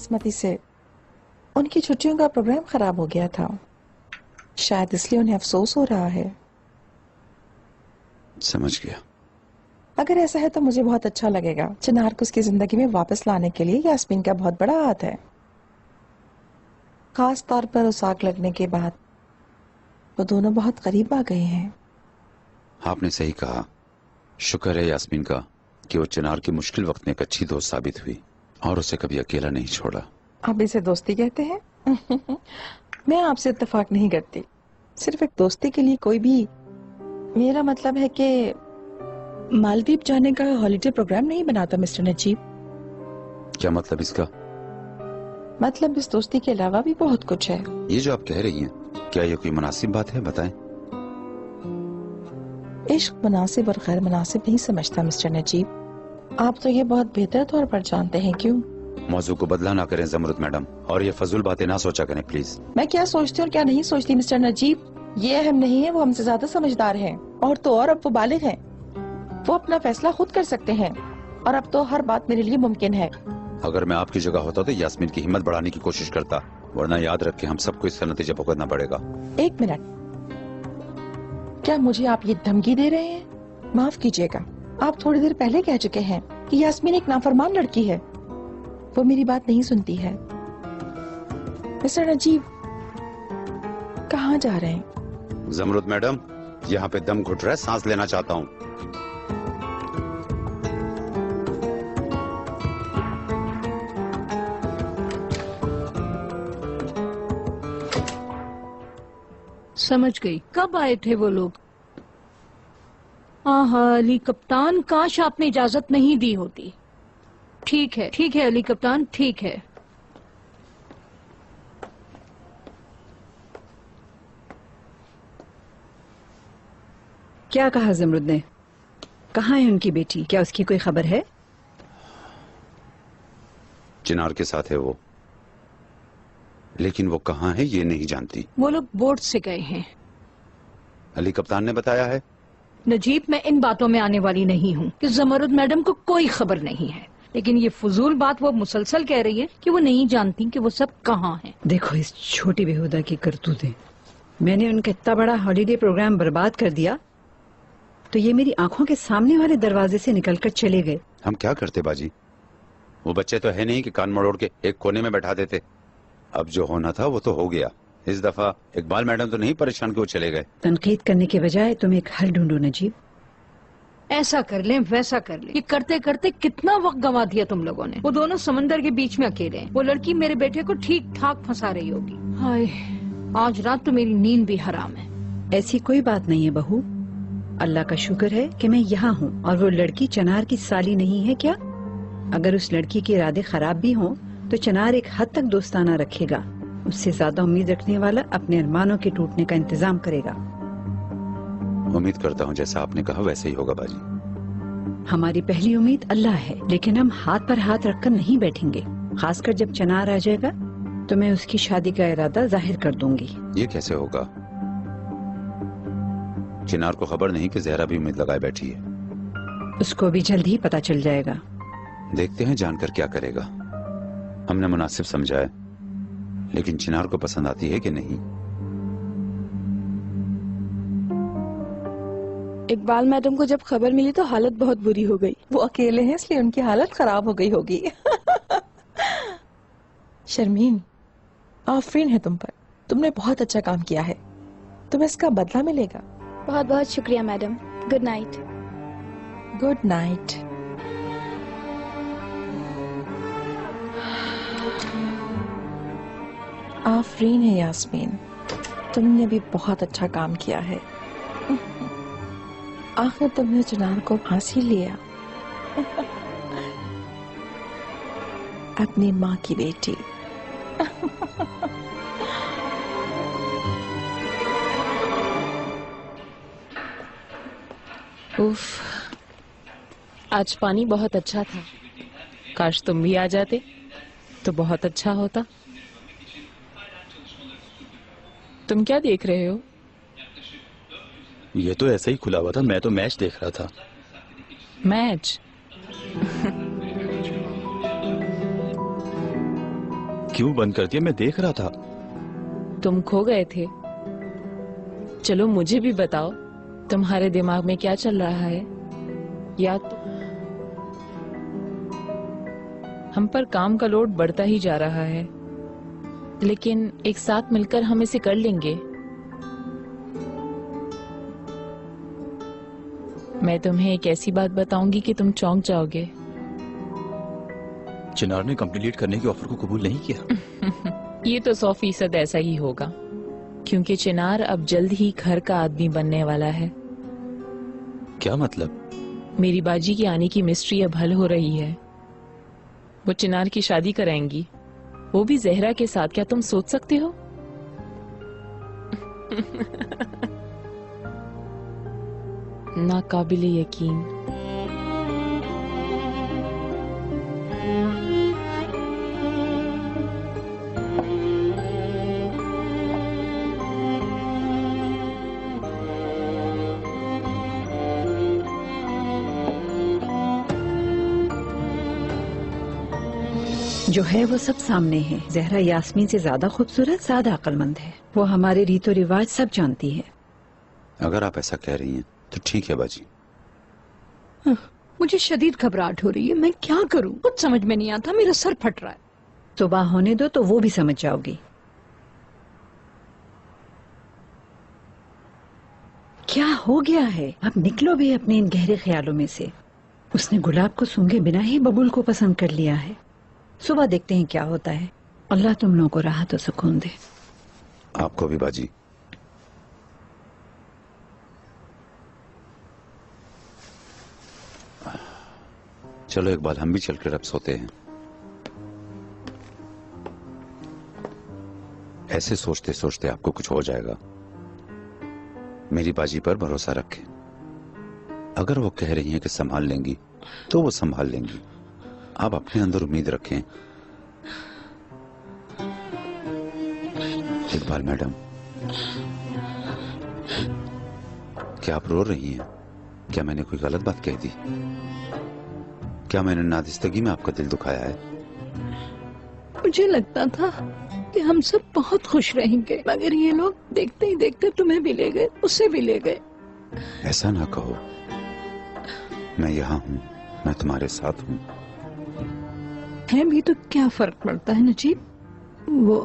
बदकिस्मती से उनकी छुट्टियों का प्रोग्राम खराब हो गया था, शायद इसलिए उन्हें अफसोस हो रहा है। समझ गया। अगर ऐसा है तो मुझे बहुत अच्छा लगेगा। चिनार को उसकी जिंदगी में वापस लाने के लिए यास्मीन का बहुत बड़ा हाथ है, खास तौर पर उस आग लगने के बाद वो दोनों बहुत करीब आ गए हैं। आपने सही कहा। शुक्र है यास्मीन का कि वो चिनार के मुश्किल वक्त में एक अच्छी दोस्त साबित हुई और उसे कभी अकेला नहीं छोड़ा। आप इसे दोस्ती कहते हैं? मैं आपसे इत्तेफाक नहीं करती। सिर्फ एक दोस्ती के लिए कोई भी, मेरा मतलब है कि मालदीव जाने का हॉलिडे प्रोग्राम नहीं बनाता मिस्टर नजीब। क्या मतलब इसका? मतलब इस दोस्ती के अलावा भी बहुत कुछ है। ये जो आप कह रही हैं, क्या ये कोई मुनासिब बात है? बताएं। इश्क मुनासिब और गैर मुनासिब नहीं समझता मिस्टर नजीब। आप तो ये बहुत बेहतर तौर पर जानते हैं। क्यों? मौजू को बदला ना करें जमरुद मैडम, और ये फजूल बातें ना सोचा करें प्लीज। मैं क्या सोचती और क्या नहीं सोचती मिस्टर नजीब, ये अहम नहीं है। वो हमसे ज्यादा समझदार हैं। और तो और अब वो बालिग हैं, वो अपना फैसला खुद कर सकते हैं। और अब तो हर बात मेरे लिए मुमकिन है। अगर मैं आपकी जगह होता तो यास्मीन की हिम्मत बढ़ाने की कोशिश करता, वरना याद रख के हम सबको इसका नतीजा भुगतना पड़ेगा। एक मिनट, क्या मुझे आप ये धमकी दे रहे हैं? माफ कीजिएगा, आप थोड़ी देर पहले कह चुके हैं कि यास्मीन एक नाफरमान लड़की है। वो मेरी बात नहीं सुनती है। मिस्टर नजीब, कहाँ जा रहे हैं? जमरुद मैडम, यहाँ पे दम घुट रहा है, सांस लेना चाहता हूँ। समझ गई। कब आए थे वो लोग? हाँ, अली कप्तान, काश आपने इजाजत नहीं दी होती। ठीक है अली कप्तान, ठीक है। क्या कहा जमरुद ने? कहाँ है उनकी बेटी? क्या उसकी कोई खबर है? चिनार के साथ है वो, लेकिन वो कहाँ है ये नहीं जानती। वो लोग बोट से गए हैं। अली कप्तान ने बताया है। नजीब, मैं इन बातों में आने वाली नहीं हूँ कि जमरुद मैडम को कोई खबर नहीं है, लेकिन ये फजूल बात वो मुसलसल कह रही है कि वो नहीं जानती कि वो सब कहाँ हैं। देखो इस छोटी बेहुदा की करतूतें। मैंने उनका इतना बड़ा हॉलिडे प्रोग्राम बर्बाद कर दिया तो ये मेरी आंखों के सामने वाले दरवाजे से निकलकर चले गए। हम क्या करते बाजी? वो बच्चे तो है नहीं कि कान मरोड़ के एक कोने में बैठा देते। अब जो होना था वो तो हो गया। इस दफा इकबाल मैडम तो नहीं परेशान कि वो चले गए। तनकीद करने के बजाय तुम एक हल ढूंढो नजीब। ऐसा कर लें वैसा कर लें, ये करते करते कितना वक्त गंवा दिया तुम लोगों ने। वो दोनों समंदर के बीच में अकेले हैं। वो लड़की मेरे बेटे को ठीक ठाक फंसा रही होगी। हाय, आज रात तो मेरी नींद भी हराम है। ऐसी कोई बात नहीं है बहू, अल्लाह का शुक्र है कि मैं यहाँ हूँ और वो लड़की चनार की साली नहीं है क्या? अगर उस लड़की के इरादे खराब भी हों तो चनार एक हद तक दोस्ताना रखेगा। उससे ज्यादा उम्मीद रखने वाला अपने अरमानों के टूटने का इंतजाम करेगा। उम्मीद करता हूँ जैसा आपने कहा वैसे ही होगा बाजी। हमारी पहली उम्मीद अल्लाह है, लेकिन हम हाथ पर हाथ रखकर नहीं बैठेंगे। खासकर जब चनार आ जाएगा तो मैं उसकी शादी का इरादा जाहिर कर दूंगी। ये कैसे होगा? चिनार को खबर नहीं कि जहरा भी उम्मीद लगाए बैठी है। उसको भी जल्द ही पता चल जाएगा। देखते हैं जानकर क्या करेगा। हमने मुनासिब समझा है, लेकिन चिनार को पसंद आती है कि नहीं। इकबाल मैडम को जब खबर मिली तो हालत बहुत बुरी हो गई। वो अकेले हैं इसलिए उनकी हालत खराब हो गई होगी। शर्मीन, आफरीन है तुम पर। तुमने बहुत अच्छा काम किया है, तुम्हें इसका बदला मिलेगा। बहुत बहुत शुक्रिया madam. Good night. Good night. Afreen है यास्मीन, तुमने भी बहुत अच्छा काम किया है। आखिर तुमने चिनार को फांसी लिया। अपनी माँ की बेटी। उफ, आज पानी बहुत अच्छा था। काश तुम भी आ जाते तो बहुत अच्छा होता। तुम क्या देख रहे हो? ये तो ऐसे ही खुला हुआ था, मैं तो मैच देख रहा था। मैच? क्यों बंद कर दिया? मैं देख रहा था। तुम खो गए थे। चलो मुझे भी बताओ, तुम्हारे दिमाग में क्या चल रहा है? या तो हम पर काम का लोड बढ़ता ही जा रहा है, लेकिन एक साथ मिलकर हम इसे कर लेंगे। मैं तुम्हें एक ऐसी बात बताऊंगी कि तुम चौंक जाओगे। चिनार ने कंप्लीट करने के ऑफर को कबूल नहीं किया। ये तो 100% ऐसा ही होगा, क्योंकि चिनार अब जल्द ही घर का आदमी बनने वाला है। क्या मतलब? मेरी बाजी की आने की मिस्ट्री अब हल हो रही है। वो चिनार की शादी कराएंगी, वो भी जहरा के साथ। क्या तुम सोच सकते हो? नाकाबिले यकीन। जो है वो सब सामने है। जहरा यास्मीन से ज्यादा खूबसूरत, ज्यादा अक्लमंद है। वो हमारे रीतो रिवाज सब जानती है। अगर आप ऐसा कह रही हैं तो ठीक है बाजी। मुझे शदीद घबराहट हो रही है। मैं क्या करूं? कुछ समझ में नहीं आता। मेरा सर फट रहा है। सुबह होने दो तो वो भी समझ जाओगी। क्या हो गया है? अब निकलो भी अपने इन गहरे ख्यालों में से। उसने गुलाब को सूंघे बिना ही बबूल को पसंद कर लिया है। सुबह देखते हैं क्या होता है। अल्लाह तुम लोगों को राहत और सुकून दे। आपको भी बाजी। चलो इकबाल, हम भी चलकर अब सोते हैं। ऐसे सोचते सोचते आपको कुछ हो जाएगा। मेरी बाजी पर भरोसा रखें। अगर वो कह रही हैं कि संभाल लेंगी तो वो संभाल लेंगी। आप अपने अंदर उम्मीद रखें। इकबाल मैडम, क्या आप रो रही हैं? क्या मैंने कोई गलत बात कह दी? क्या मैंने नादिस्तगी में आपका दिल दुखाया है? मुझे लगता था कि हम सब बहुत खुश रहेंगे, मगर ये लोग देखते ही देखते तुम्हें भी ले गए, उसे भी ले गए। ऐसा ना कहो। मैं यहाँ हूँ, मैं तुम्हारे साथ हूँ। है भी तो क्या फर्क पड़ता है नजीब? वो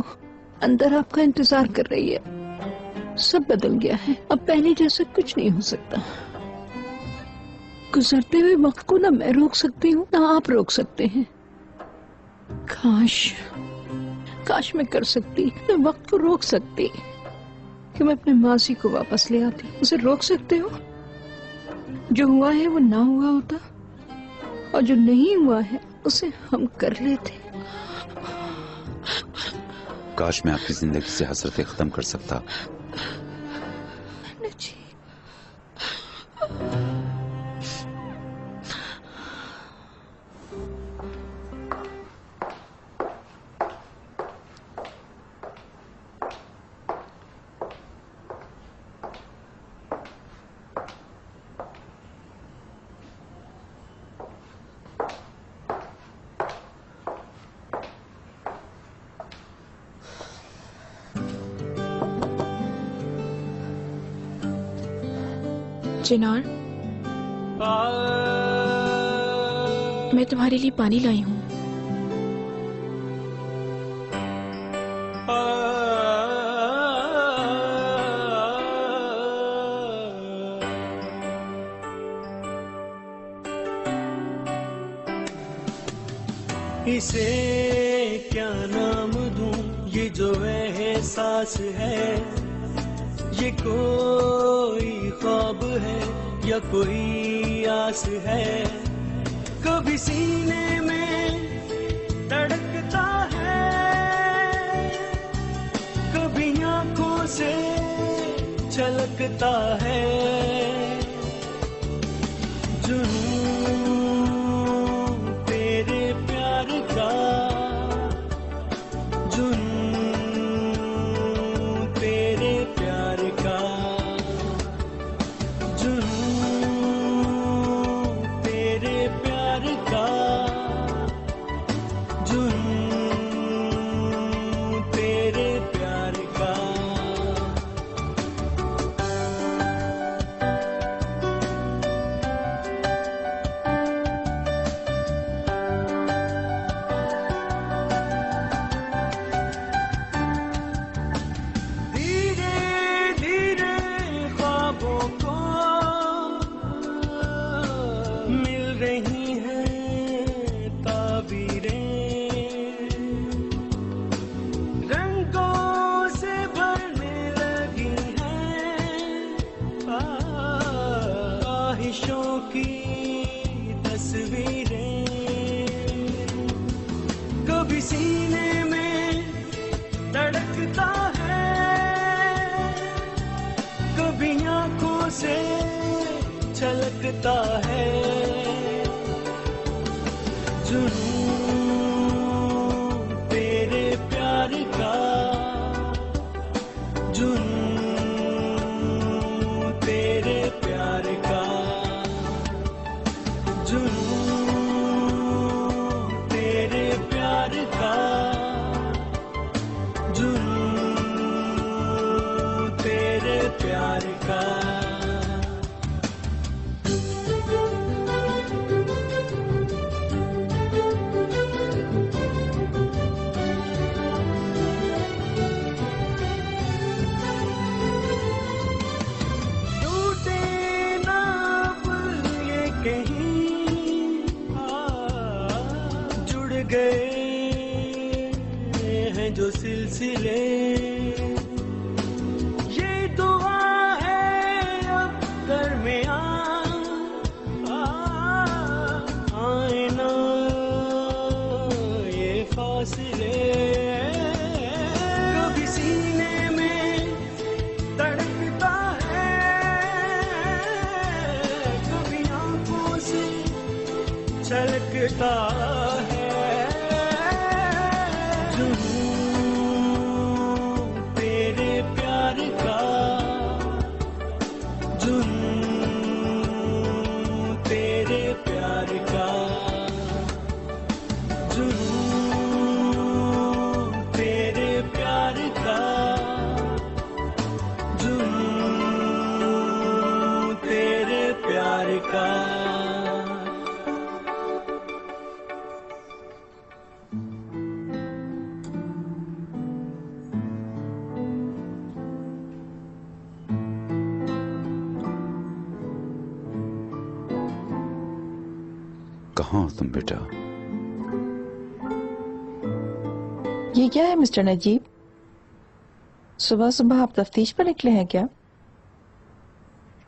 अंदर आपका इंतजार कर रही है। सब बदल गया है। अब पहले जैसा कुछ नहीं हो सकता। गुजरते हुए वक्त को ना मैं रोक सकती हूँ ना आप रोक सकते हैं। काश मैं कर सकती, मैं वक्त को रोक सकती कि मैं अपने मासी को वापस ले आती। उसे रोक सकते हो? जो हुआ है वो ना हुआ होता, और जो नहीं हुआ है उसे हम कर लेते। काश मैं आपकी जिंदगी से हसरतें खत्म कर सकता। चिनार, मैं तुम्हारे लिए पानी लाई हूँ। इसे क्या नाम दूं, ये जो एहसास है, ये कोई ख्वाब है या कोई आस है। कभी सीने में धड़कता है, कभी आंखों से छलकता है। जुनून तेरे प्यार का, जुनून तेरे प्यार का, जुनून तेरे प्यार का, जुनून से छलकता है जुनून तेरे प्यार का, जुनून तेरे प्यार का, जुनून तेरे प्यार का, जुनून तेरे प्यार का। टूटे ना पुल ये कहीं जुड़ गए हैं जो सिलसिले, ये दुआ है अब दरमियां आए ना ये फासले। कभी सीने में तड़पता है, कभी आंखों से छलकता है जुनून तेरे प्यार का, जुनून तेरे प्यार का, जुनून तेरे प्यार का, जुनून तेरे प्यार का। कहाँ हो तुम बेटा? ये क्या है मिस्टर नजीब? सुबह सुबह आप तफ्तीश पर निकले हैं क्या?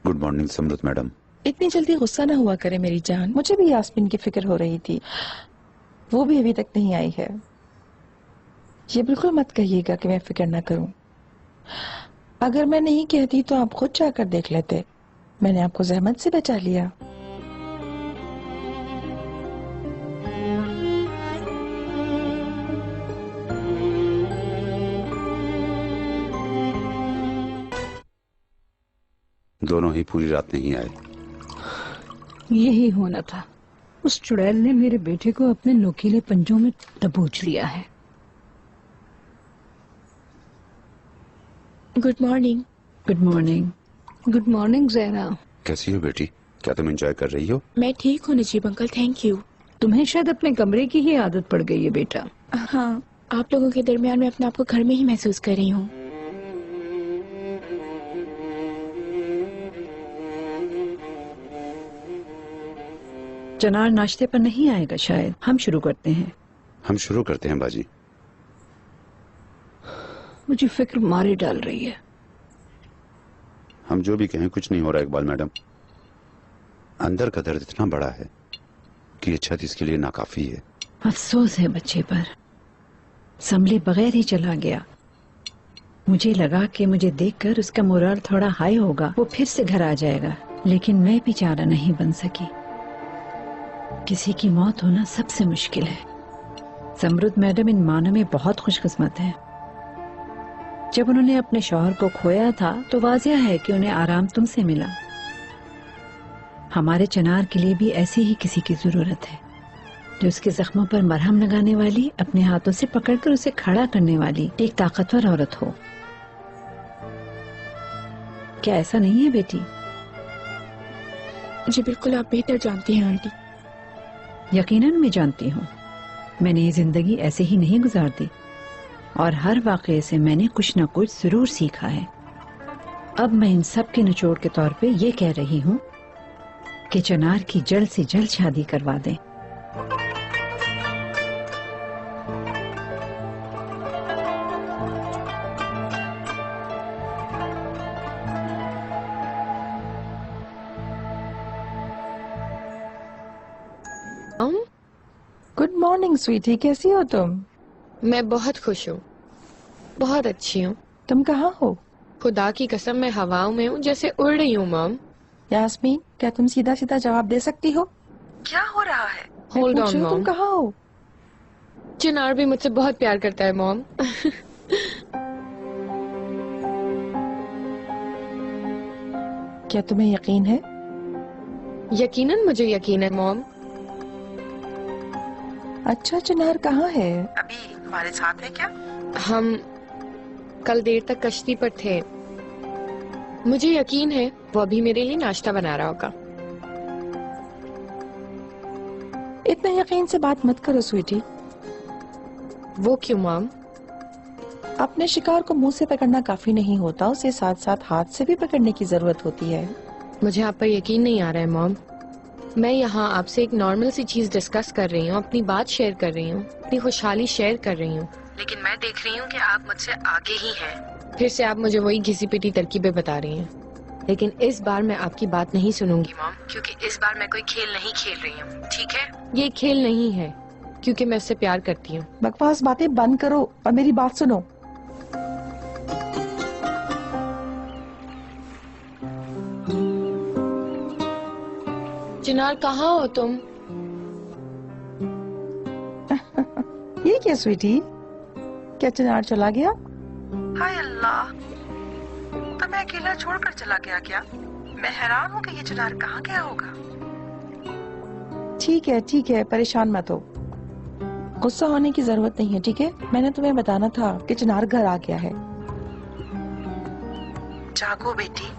Good morning Samrit madam. इतनी जल्दी गुस्सा ना हुआ करे मेरी जान, मुझे भी यास्मीन की फिक्र हो रही थी, वो भी अभी तक नहीं आई है। ये बिल्कुल मत कहिएगा कि मैं फिक्र ना करूं। अगर मैं नहीं कहती तो आप खुद जाकर देख लेते, मैंने आपको जहमत से बचा लिया। दोनों ही पूरी रात नहीं आए। यही होना था, उस चुड़ैल ने मेरे बेटे को अपने नोकीले पंजों में दबोच लिया है। Good morning. Good morning. Good morning Zahra. कैसी हो बेटी? क्या तुम एंजॉय कर रही हो? मैं ठीक हूँ नजीब अंकल, थैंक यू। तुम्हें शायद अपने कमरे की ही आदत पड़ गई है बेटा। हाँ, आप लोगों के दरमियान मैं अपने आप को घर में ही महसूस कर रही हूँ। चनार नाश्ते पर नहीं आएगा शायद, हम शुरू करते हैं। हम शुरू करते हैं बाजी। मुझे फिक्र मारे डाल रही है। हम जो भी कहें कुछ नहीं हो रहा इकबाल मैडम। अंदर का दर्द इतना बड़ा है कि ये छत इसके लिए नाकाफी है। अफसोस है बच्चे पर, संभले बगैर ही चला गया। मुझे लगा कि मुझे देखकर उसका मोराल थोड़ा हाई होगा, वो फिर से घर आ जाएगा, लेकिन मैं भी चारा नहीं बन सकी। किसी की मौत होना सबसे मुश्किल है। समृद्ध मैडम इन मानों में बहुत खुशकिस्मत है। जब उन्होंने अपने शौहर को खोया था तो वाजिया है कि उन्हें आराम तुमसे मिला। हमारे चनार के लिए भी ऐसी ही किसी की जरूरत है, जो उसके जख्मों पर मरहम लगाने वाली, अपने हाथों से पकड़कर उसे खड़ा करने वाली एक ताकतवर औरत हो। क्या ऐसा नहीं है बेटी? जी बिल्कुल, आप बेहतर जानती हैं आंटी। यकीनन मैं जानती हूँ। मैंने ये जिंदगी ऐसे ही नहीं गुजारती और हर वाक़ये से मैंने कुछ न कुछ जरूर सीखा है। अब मैं इन सब के निचोड़ के तौर पे ये कह रही हूँ कि चनार की जल्द से जल्द शादी करवा दें। गुड मॉर्निंग स्वीटी, कैसी हो तुम? मैं बहुत खुश हूँ, बहुत अच्छी हूँ। तुम कहाँ हो? खुदा की कसम मैं हवाओं में हूँ जैसे उड़ रही हूँ मॉम। यास्मीन, क्या तुम सीधा सीधा जवाब दे सकती हो? क्या हो रहा है? मैं Hold पूछ on, रही हूँ, तुम Mom. कहाँ हो? चिनार भी मुझसे बहुत प्यार करता है मॉम। क्या तुम्हें यकीन है? यकीनन मुझे यकीन है मॉम। अच्छा, चिनार कहाँ है? अभी हमारे साथ है क्या? हम कल देर तक कश्ती पर थे। मुझे यकीन है वो अभी मेरे लिए नाश्ता बना रहा होगा। इतना यकीन से बात मत करो स्वीटी। वो क्यों मॉम? अपने शिकार को मुंह से पकड़ना काफी नहीं होता, उसे साथ साथ हाथ से भी पकड़ने की जरूरत होती है। मुझे आप पर यकीन नहीं आ रहा है मॉम। मैं यहाँ आपसे एक नॉर्मल सी चीज डिस्कस कर रही हूँ, अपनी बात शेयर कर रही हूँ, अपनी खुशहाली शेयर कर रही हूँ, लेकिन मैं देख रही हूँ कि आप मुझसे आगे ही हैं। फिर से आप मुझे वही घिसी पिटी तरकीबें बता रही हैं। लेकिन इस बार मैं आपकी बात नहीं सुनूंगी मॉम, क्योंकि इस बार मैं कोई खेल नहीं खेल रही हूँ, ठीक है? ये खेल नहीं है, क्योंकि मैं उससे प्यार करती हूँ। बकवास बातें बंद करो और मेरी बात सुनो। चिनार कहाँ हो तुम? ये क्या स्वीटी? क्या चिनार चला गया? हाय अल्लाह, तुम्हें अकेला छोड़कर चला गया क्या? मैं हैरान हूँ कि ये चिनार कहाँ गया होगा। ठीक है, परेशान मत हो। गुस्सा होने की जरूरत नहीं है, ठीक है? मैंने तुम्हें बताना था कि चिनार घर आ गया है। जागो बेटी।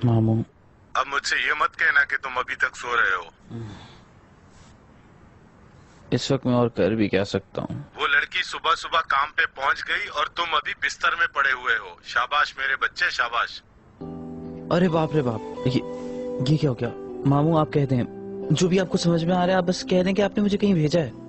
मामू, अब मुझसे ये मत कहना कि तुम अभी तक सो रहे हो। इस वक्त मैं और कर भी क्या सकता हूँ? वो लड़की सुबह सुबह काम पे पहुंच गई और तुम अभी बिस्तर में पड़े हुए हो। शाबाश मेरे बच्चे, शाबाश। अरे बाप रे बाप, ये क्या हो गया? मामू आप कह दें, जो भी आपको समझ में आ रहा है आप बस कह दें कि आपने मुझे कहीं भेजा है।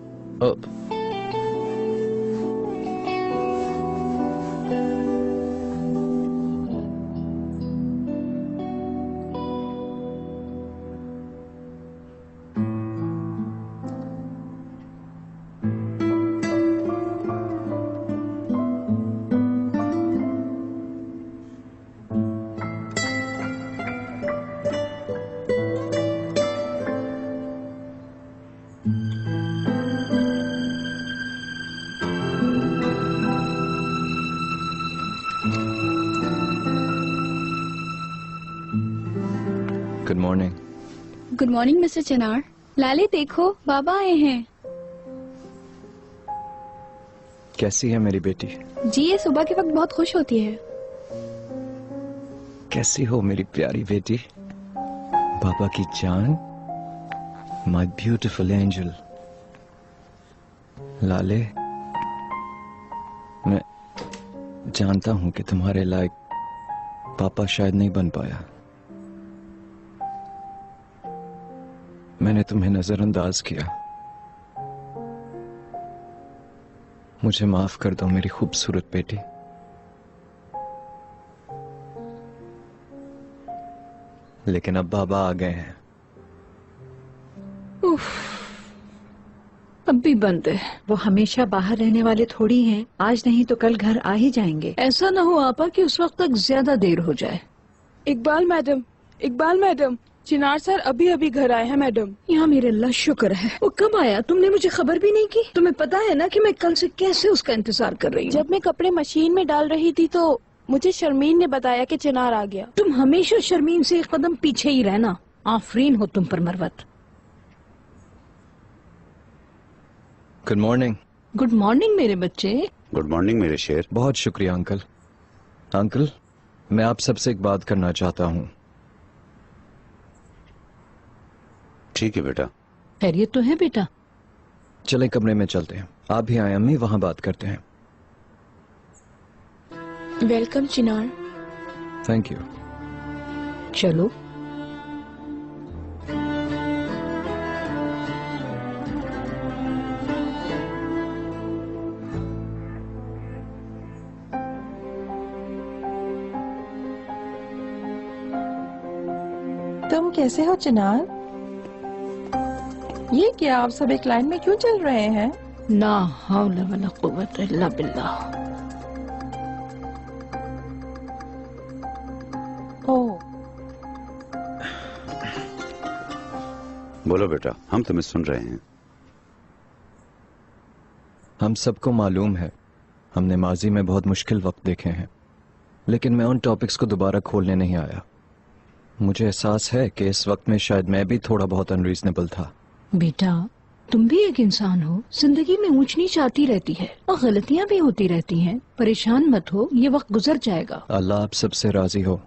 Good morning. Good morning mister Chinar. लाले देखो, बाबा आए हैं। कैसी है मेरी बेटी? जी ये सुबह के वक्त बहुत खुश होती है। कैसी हो मेरी प्यारी बेटी? बाबा की जान, माय ब्यूटीफुल एंजल। लाले, मैं जानता हूं कि तुम्हारे लायक पापा शायद नहीं बन पाया। मैंने तुम्हें नजरअंदाज किया। मुझे माफ कर दो मेरी खूबसूरत बेटी। लेकिन अब बाबा आ गए हैं। अब भी बंद है। वो हमेशा बाहर रहने वाले थोड़ी हैं, आज नहीं तो कल घर आ ही जाएंगे। ऐसा ना हो आपा कि उस वक्त तक ज्यादा देर हो जाए। इकबाल मैडम, चिनार सर अभी अभी घर आए हैं मैडम। यहाँ मेरे अल्लाह शुक्र है। वो कब आया? तुमने मुझे खबर भी नहीं की। तुम्हें पता है ना कि मैं कल से कैसे उसका इंतजार कर रही हूँ। जब मैं कपड़े मशीन में डाल रही थी तो मुझे शर्मीन ने बताया कि चिनार आ गया। तुम हमेशा शर्मीन से एक कदम पीछे ही रहना। आफरीन हो तुम पर Marwat. Good morning. Good morning मेरे बच्चे। गुड मॉर्निंग मेरे शेर। बहुत शुक्रिया अंकल। अंकल, मैं आप सबसे एक बात करना चाहता हूँ। ठीक है बेटा। खैरियत तो है बेटा? चले कमरे में चलते हैं। आप भी आए अम्मी, वहां बात करते हैं। Welcome Chinar. Thank you. चलो। तुम कैसे हो चिनार? ये क्या आप सब एक लाइन में क्यों चल रहे हैं? ना हौला वला कुव्वत इल्ला बिल्लाह। ओह, बोलो बेटा, हम तुम्हें सुन रहे हैं। हम सबको मालूम है हमने माजी में बहुत मुश्किल वक्त देखे हैं, लेकिन मैं उन टॉपिक्स को दोबारा खोलने नहीं आया। मुझे एहसास है कि इस वक्त में शायद मैं भी थोड़ा बहुत अनरीजनेबल था। बेटा, तुम भी एक इंसान हो, जिंदगी में ऊंच नीच आती रहती है और गलतियां भी होती रहती हैं। परेशान मत हो, ये वक्त गुजर जाएगा। अल्लाह आप सबसे राजी हो।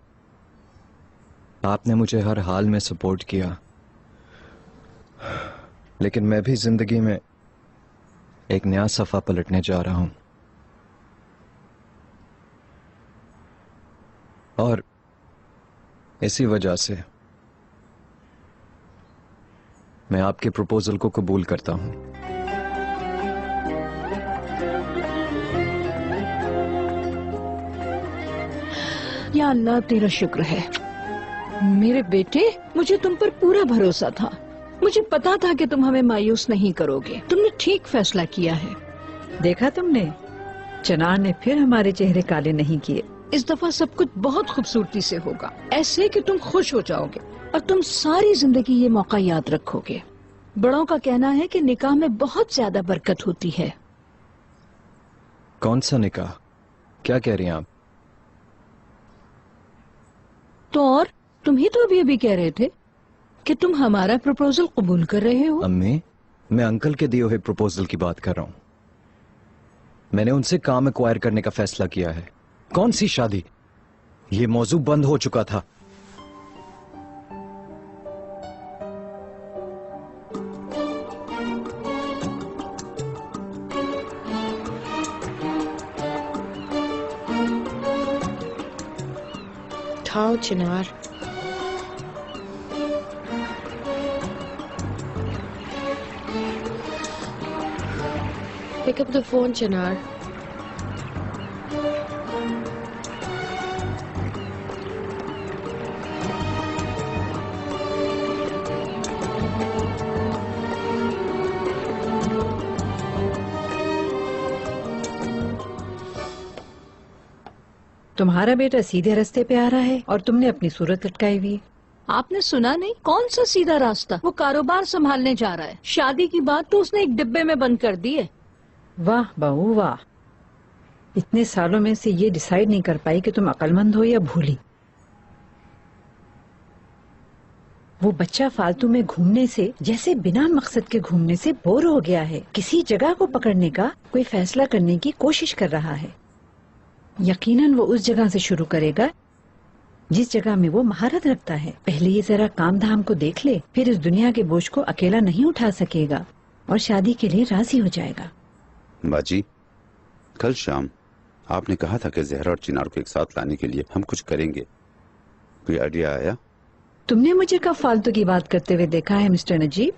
आपने मुझे हर हाल में सपोर्ट किया, लेकिन मैं भी जिंदगी में एक नया सफा पलटने जा रहा हूं, और इसी वजह से मैं आपके प्रपोजल को कबूल करता हूं। या अल्लाह, तेरा शुक्र है मेरे बेटे। मुझे तुम पर पूरा भरोसा था। मुझे पता था कि तुम हमें मायूस नहीं करोगे। तुमने ठीक फैसला किया है। देखा तुमने, चनार ने फिर हमारे चेहरे काले नहीं किए। इस दफा सब कुछ बहुत खूबसूरती से होगा, ऐसे कि तुम खुश हो जाओगे और तुम सारी जिंदगी ये मौका याद रखोगे। बड़ों का कहना है कि निकाह में बहुत ज्यादा बरकत होती है। कौन सा निकाह? क्या कह रही हैं आप? तो और तुम ही तो अभी कह रहे थे कि तुम हमारा प्रपोजल कबूल कर रहे हो। अम्मी, मैं अंकल के दिए हुए प्रपोजल की बात कर रहा हूं। मैंने उनसे काम एक्वायर करने का फैसला किया है। कौन सी शादी? ये मौजू बंद हो चुका था। उठाओ चिनार। Pick up the phone, चिनार। तुम्हारा बेटा सीधे रास्ते पे आ रहा है और तुमने अपनी सूरत लटकाई हुई है। आपने सुना नहीं? कौन सा सीधा रास्ता? वो कारोबार संभालने जा रहा है। शादी की बात तो उसने एक डिब्बे में बंद कर दी है। वाह बहू वाह, इतने सालों में से ये डिसाइड नहीं कर पाई कि तुम अक्लमंद हो या भूली। वो बच्चा फालतू में घूमने से, जैसे बिना मकसद के घूमने से बोर हो गया है। किसी जगह को पकड़ने का कोई फैसला करने की कोशिश कर रहा है। यकीनन वो उस जगह से शुरू करेगा जिस जगह में वो महारत रखता है। पहले ये जरा काम धाम को देख ले, फिर इस दुनिया के बोझ को अकेला नहीं उठा सकेगा और शादी के लिए राजी हो जाएगा। बाजी, कल शाम आपने कहा था कि जहरा और चिनार को एक साथ लाने के लिए हम कुछ करेंगे। कोई आइडिया आया? तुमने मुझे कब फालतू की बात करते हुए देखा है मिस्टर नजीब?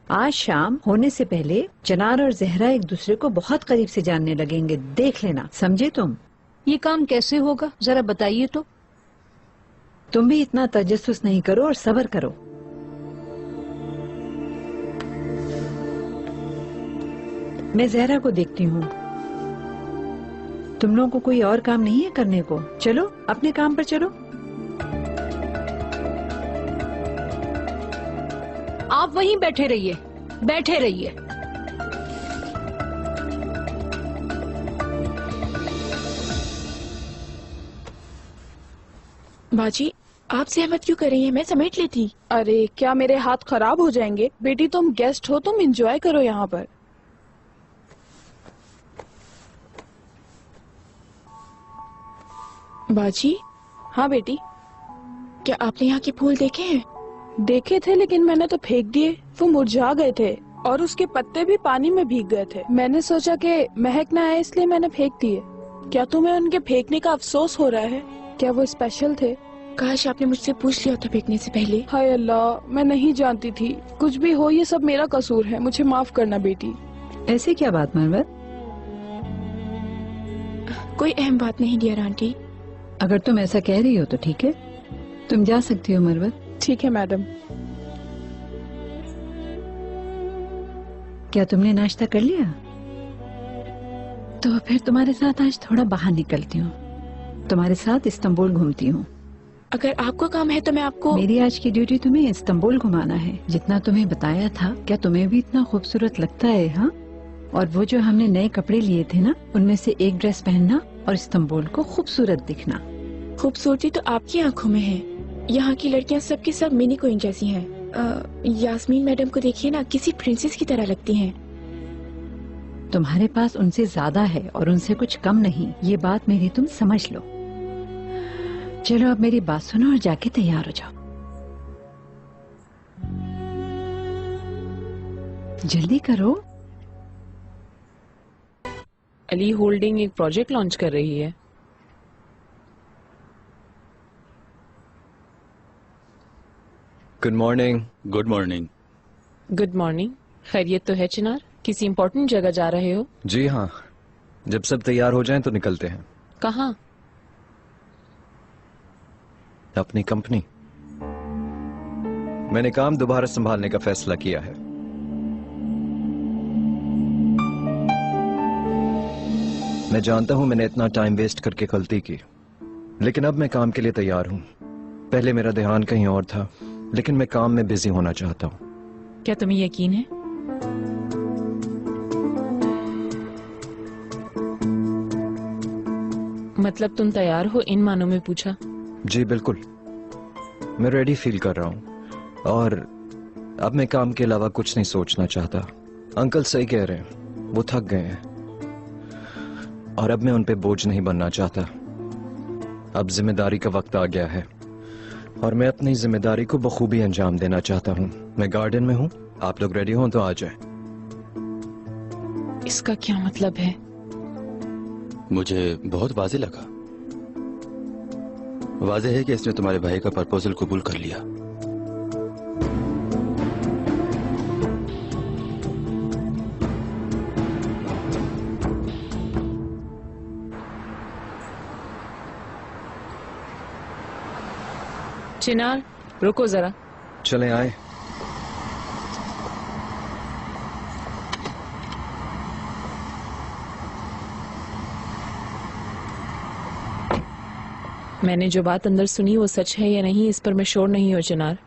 आज शाम होने से पहले चिनार और जहरा एक दूसरे को बहुत करीब से जानने लगेंगे। देख लेना, समझे तुम? ये काम कैसे होगा, जरा बताइए तो। तुम भी इतना तजस्सुस नहीं करो और सब्र करो। मैं जहरा को देखती हूँ। तुम लोगों को कोई और काम नहीं है करने को? चलो अपने काम पर चलो। आप वहीं बैठे रहिए, बैठे रहिए। बाजी, आप सहमत क्यों कर रही हैं? मैं समेट लेती। अरे क्या मेरे हाथ खराब हो जाएंगे? बेटी तुम गेस्ट हो, तुम एंजॉय करो यहाँ पर। बाजी। हाँ बेटी। क्या आपने यहाँ के फूल देखे हैं? देखे थे, लेकिन मैंने तो फेंक दिए। वो मुरझा गए थे और उसके पत्ते भी पानी में भीग गए थे। मैंने सोचा कि महक ना आए, इसलिए मैंने फेंक दिए। क्या तुम्हें उनके फेंकने का अफसोस हो रहा है? क्या वो स्पेशल थे? काश आपने मुझसे पूछ लिया था फेंकने से पहले। हाय अल्लाह, मैं नहीं जानती थी। कुछ भी हो, ये सब मेरा कसूर है। मुझे माफ करना बेटी। ऐसे क्या बात मरवत? कोई अहम बात नहीं डियर आंटी। अगर तुम ऐसा कह रही हो तो ठीक है, तुम जा सकती हो मरवत। ठीक है मैडम। क्या तुमने नाश्ता कर लिया? तो फिर तुम्हारे साथ आज थोड़ा बाहर निकलती हूँ, तुम्हारे साथ इस्तांबुल घूमती हूँ। अगर आपको काम है तो मैं आपको। मेरी आज की ड्यूटी तुम्हें इस्तांबुल घुमाना है। जितना तुम्हें बताया था, क्या तुम्हें भी इतना खूबसूरत लगता है? हाँ, और वो जो हमने नए कपड़े लिए थे ना, उनमें से एक ड्रेस पहनना और इस्तांबुल को खूबसूरत दिखना। खूबसूरती तो आपकी आंखों में है। यहाँ की लड़कियाँ सबकी सब मिनी क्वीन जैसी हैं। यास्मीन मैडम को देखिए ना, किसी प्रिंसेस की तरह लगती हैं। तुम्हारे पास उनसे ज्यादा है और उनसे कुछ कम नहीं, ये बात मेरी तुम समझ लो। चलो अब मेरी बात सुनो और जाके तैयार हो जाओ। जल्दी करो। अली होल्डिंग एक प्रोजेक्ट लॉन्च कर रही है। Good morning. Good morning. Good morning. खैरियत तो है चिनार? किसी इम्पोर्टेंट जगह जा रहे हो? जी हाँ, जब सब तैयार हो जाएं तो निकलते हैं। कहाँ? अपनी कंपनी। मैंने काम दोबारा संभालने का फैसला किया है। मैं जानता हूं मैंने इतना टाइम वेस्ट करके गलती की, लेकिन अब मैं काम के लिए तैयार हूं। पहले मेरा ध्यान कहीं और था, लेकिन मैं काम में बिजी होना चाहता हूं। क्या तुम्हें यकीन है? मतलब तुम तैयार हो, इन मानों में पूछा। जी बिल्कुल, मैं रेडी फील कर रहा हूं और अब मैं काम के अलावा कुछ नहीं सोचना चाहता। अंकल सही कह रहे हैं, वो थक गए हैं और अब मैं उन पे बोझ नहीं बनना चाहता। अब जिम्मेदारी का वक्त आ गया है और मैं अपनी जिम्मेदारी को बखूबी अंजाम देना चाहता हूँ। मैं गार्डन में हूँ, आप लोग रेडी हो तो आ जाएं। इसका क्या मतलब है? मुझे बहुत वाज़ेह लगा। वाज़ेह है कि इसने तुम्हारे भाई का प्रपोजल कबूल कर लिया। चिनार रुको जरा। चलें आए। मैंने जो बात अंदर सुनी वो सच है या नहीं, इस पर मैं श्योर नहीं हूँ चिनार।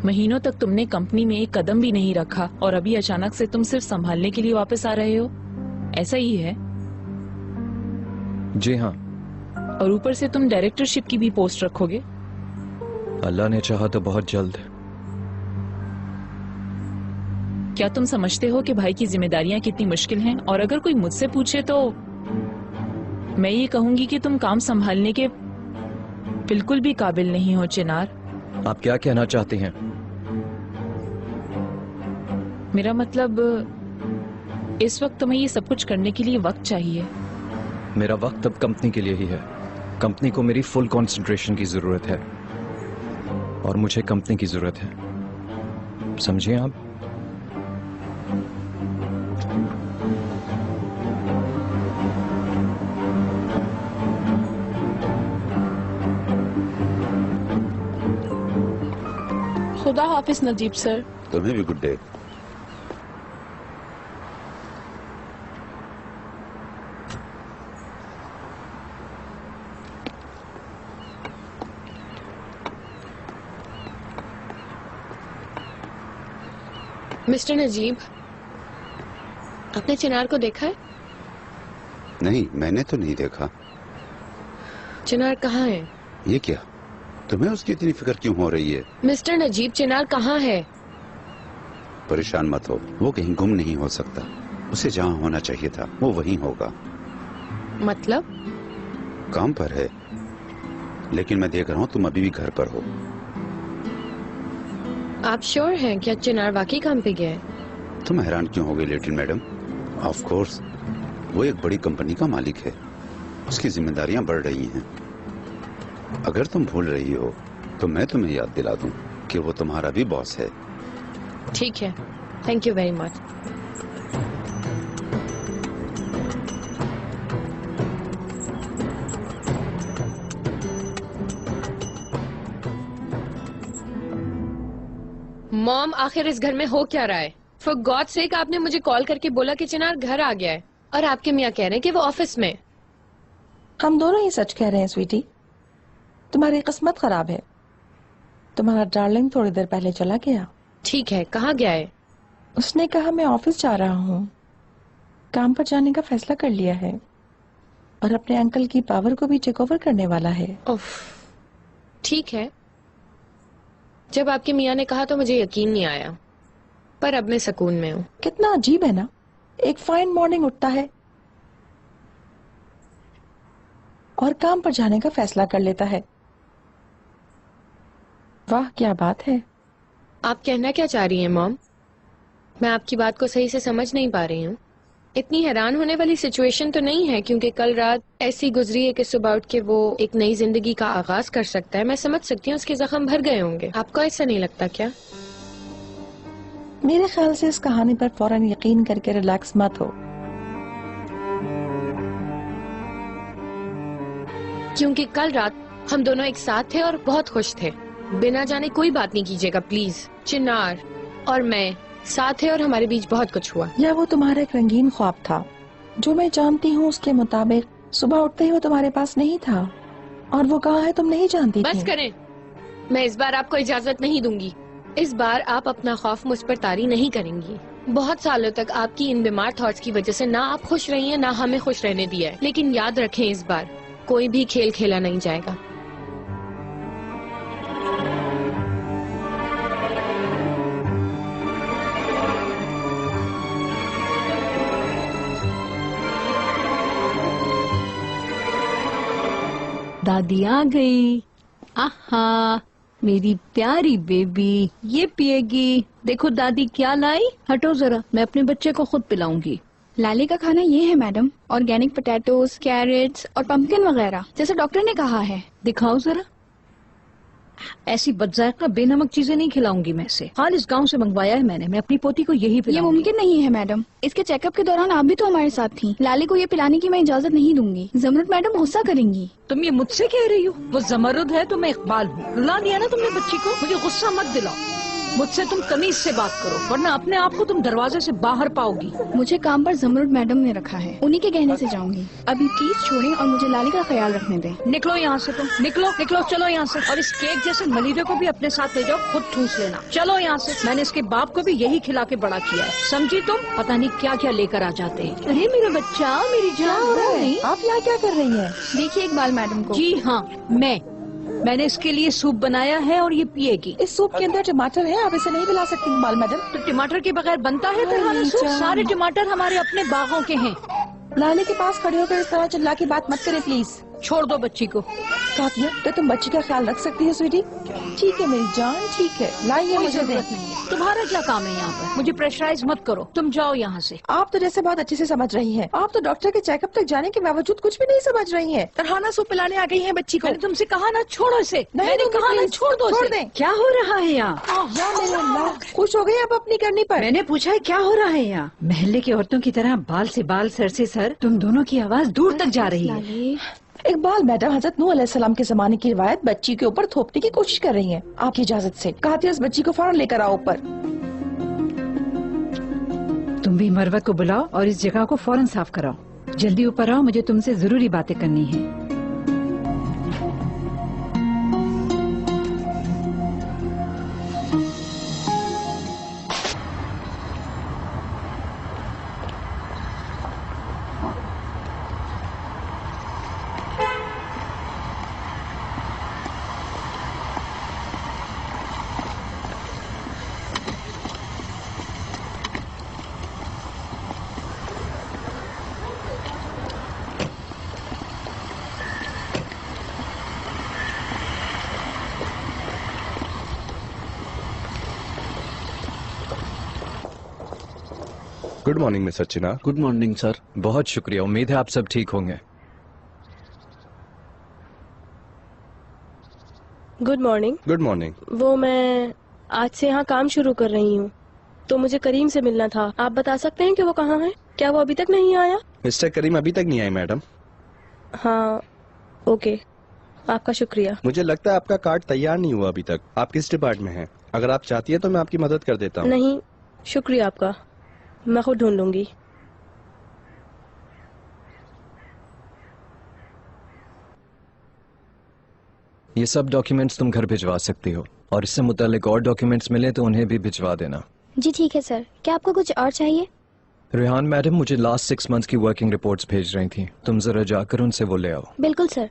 महीनों तक तुमने कंपनी में एक कदम भी नहीं रखा और अभी अचानक से तुम सिर्फ संभालने के लिए वापस आ रहे हो, ऐसा ही है? जी हाँ। और ऊपर से तुम डायरेक्टरशिप की भी पोस्ट रखोगे? अल्लाह ने चाहा तो बहुत जल्द। क्या तुम समझते हो कि भाई की जिम्मेदारियां कितनी मुश्किल हैं? और अगर कोई मुझसे पूछे तो मैं ये कहूंगी कि तुम काम संभालने के बिल्कुल भी काबिल नहीं हो चिनार। आप क्या कहना चाहती हैं? मेरा मतलब इस वक्त तुम्हें ये सब कुछ करने के लिए वक्त चाहिए। मेरा वक्त अब कंपनी के लिए ही है। कंपनी को मेरी फुल कंसंट्रेशन की जरूरत है और मुझे कंपनी की जरूरत है, समझिए आप? खुदा हाफिज नजीब सर। तुम्हें भी गुड डे। मिस्टर नजीब, आपने चिनार को देखा है? नहीं, मैंने तो नहीं देखा। चिनार कहाँ है? ये क्या, तुम्हें उसकी इतनी फिक्र क्यों हो रही है? मिस्टर नजीब, चिनार कहाँ है? परेशान मत हो, वो कहीं गुम नहीं हो सकता। उसे जहाँ होना चाहिए था वो वहीं होगा। मतलब? काम पर है, लेकिन मैं देख रहा हूँ तुम अभी भी घर पर हो। आप श्योर हैं क्या चिनार वाकई काम पे गया है? तुम हैरान क्यों हो गई लिटिल मैडम? ऑफ कोर्स, वो एक बड़ी कंपनी का मालिक है, उसकी जिम्मेदारियां बढ़ रही हैं। अगर तुम भूल रही हो तो मैं तुम्हें याद दिला दूं कि वो तुम्हारा भी बॉस है। ठीक है, thank you very much. Mom, आखिर इस घर में हो क्या रहा है? फॉर गॉड सेक आपने मुझे कॉल करके बोला कि चिनार घर आ गया है और आपके मियाँ कह रहे हैं कि वो ऑफिस में। हम दोनों ही सच कह रहे हैं स्वीटी। तुम्हारी किस्मत खराब है। तुम्हारा डार्लिंग थोड़ी देर पहले चला गया। ठीक है, कहाँ गया है? उसने कहा मैं ऑफिस जा रहा हूँ, काम पर जाने का फैसला कर लिया है और अपने अंकल की पावर को भी टेक ओवर करने वाला है। उफ, ठीक है। जब आपके मियाँ ने कहा तो मुझे यकीन नहीं आया, पर अब मैं सुकून में हूँ। कितना अजीब है ना, एक फाइन मॉर्निंग उठता है और काम पर जाने का फैसला कर लेता है। वाह क्या बात है। आप कहना क्या चाह रही हैं मॉम? मैं आपकी बात को सही से समझ नहीं पा रही हूँ। इतनी हैरान होने वाली सिचुएशन तो नहीं है, क्योंकि कल रात ऐसी गुजरी है कि सुबह उठ के वो एक नई जिंदगी का आगाज कर सकता है। मैं समझ सकती हूँ उसके जख्म भर गए होंगे। आपको ऐसा नहीं लगता क्या? मेरे ख्याल से इस कहानी पर फौरन यकीन करके रिलैक्स मत हो, क्योंकि कल रात हम दोनों एक साथ थे और बहुत खुश थे। बिना जाने कोई बात नहीं कीजिएगा प्लीज। चिनार और मैं साथ थे और हमारे बीच बहुत कुछ हुआ। या वो तुम्हारा एक रंगीन ख्वाब था? जो मैं जानती हूँ उसके मुताबिक सुबह उठते ही वो तुम्हारे पास नहीं था और वो कहाँ है तुम नहीं जानती बस थी। करें, मैं इस बार आपको इजाजत नहीं दूंगी। इस बार आप अपना खौफ मुझ पर तारी नहीं करेंगी। बहुत सालों तक आपकी इन बीमार थॉट्स की वजह से ना आप खुश रही हैं ना हमें खुश रहने दिया है। लेकिन याद रखें, इस बार कोई भी खेल खेला नहीं जाएगा। दादी आ गई। आहा, मेरी प्यारी बेबी, ये पिएगी। देखो दादी क्या लाई। हटो जरा, मैं अपने बच्चे को खुद पिलाऊंगी। लाली का खाना ये है मैडम, ऑर्गेनिक पोटैटोज, कैरेट्स और पंपकिन वगैरह, जैसे डॉक्टर ने कहा है। दिखाओ जरा। ऐसी बदजायका बेनमक चीजें नहीं खिलाऊंगी मैं इसे। हाल इस गांव से मंगवाया है मैंने, मैं अपनी पोती को यही ये पिलाऊंगी। मुमकिन नहीं है मैडम, इसके चेकअप के दौरान आप भी तो हमारे साथ थी। लाली को ये पिलाने की मैं इजाजत नहीं दूंगी, जमरुद मैडम गुस्सा करेंगी। तुम ये मुझसे कह रही हो? वो जमरुद है तो मैं इकबाल हूँ। रुला दिया ना तुमने बच्ची को। मुझे गुस्सा मत दिलाओ। मुझसे तुम तमीज से बात करो, वरना अपने आप को तुम दरवाजे से बाहर पाओगी। मुझे काम पर जमरुद मैडम ने रखा है, उन्हीं के कहने से जाऊंगी। अभी प्लीज छोड़ें और मुझे लाली का ख्याल रखने दें। निकलो यहाँ से, तुम निकलो निकलो, चलो यहाँ से। और इस केक जैसे मलीदे को भी अपने साथ ले जाओ, खुद ठूस लेना। चलो यहाँ से। मैंने इसके बाप को भी यही खिला के बड़ा किया है, समझी तुम? पता नहीं क्या क्या लेकर आ जाते हैं। अरे मेरा बच्चा, मेरी जान। आप यहाँ क्या कर रही हैं? देखिए इकबाल मैडम को। जी हाँ, मैंने इसके लिए सूप बनाया है और ये पिएगी। इस सूप के अंदर टमाटर है, आप इसे नहीं पिला सकती इकबाल मैडम। तो टमाटर के बगैर बनता है तरहाना सूप? सारे टमाटर हमारे अपने बागों के हैं। लाली के पास खड़े होकर इस तरह चिल्ला के बात मत करें प्लीज। छोड़ दो बच्ची को। कातिया, क्या तुम बच्ची का ख्याल रख सकती हो स्वीटी? ठीक है मेरी जान, ठीक है, लाइए मुझे दे। तुम्हारा क्या काम है यहाँ पर? मुझे प्रेशराइज मत करो, तुम जाओ यहाँ से। आप तो जैसे बहुत अच्छे से समझ रही हैं। आप तो डॉक्टर के चेकअप तक जाने के बावजूद कुछ भी नहीं समझ रही हैं। तरहाना सूप पिलाने आ गई है बच्ची को। मैंने तुमसे कहा ना छोड़ो इसे। मैंने दूंगी, कहा ना प्लीज, छोड़ दो छोड़ इसे। दें। क्या हो रहा है यहाँ? या मेरे अल्लाह, खुश हो गई अब अपनी करनी पर। मैंने पूछा है क्या हो रहा है यहाँ? महल्ले की औरतों की तरह बाल से बाल, सर से सर, तुम दोनों की आवाज दूर तक जा रही है। इकबाल मैडम, हजरत नूह अलैहिस्सलाम के जमाने की रिवायत बच्ची के ऊपर थोपने की कोशिश कर रही हैं। आपकी इजाजत से कहती उस बच्ची को फौरन लेकर आओ ऊपर। तुम भी मरवत को बुलाओ और इस जगह को फौरन साफ कराओ। जल्दी ऊपर आओ, मुझे तुमसे जरूरी बातें करनी है। Good morning mister Chinar. Good morning sir. बहुत शुक्रिया, उम्मीद है आप सब ठीक होंगे। Good morning. Good morning. वो मैं आज से यहाँ काम शुरू कर रही हूँ, तो मुझे करीम से मिलना था। आप बता सकते हैं कि वो कहाँ है? क्या वो अभी तक नहीं आया? मिस्टर करीम अभी तक नहीं आए मैडम। हाँ ओके, आपका शुक्रिया। मुझे लगता है आपका कार्ड तैयार नहीं हुआ अभी तक। आप किस डिपार्टमेंट में हैं? अगर आप चाहती है तो मैं आपकी मदद कर देता हूँ। नहीं, शुक्रिया आपका, मैं खुद ढूंढ लूंगी। ये सब डॉक्यूमेंट्स तुम घर भिजवा सकती हो, और इससे मुतालिक और डॉक्यूमेंट्स मिले तो उन्हें भी भिजवा देना। जी ठीक है सर। क्या आपको कुछ और चाहिए? रेहान मैडम मुझे लास्ट 6 मंथ्स की वर्किंग रिपोर्ट्स भेज रही थी, तुम जरा जाकर उनसे वो ले आओ। बिल्कुल सर।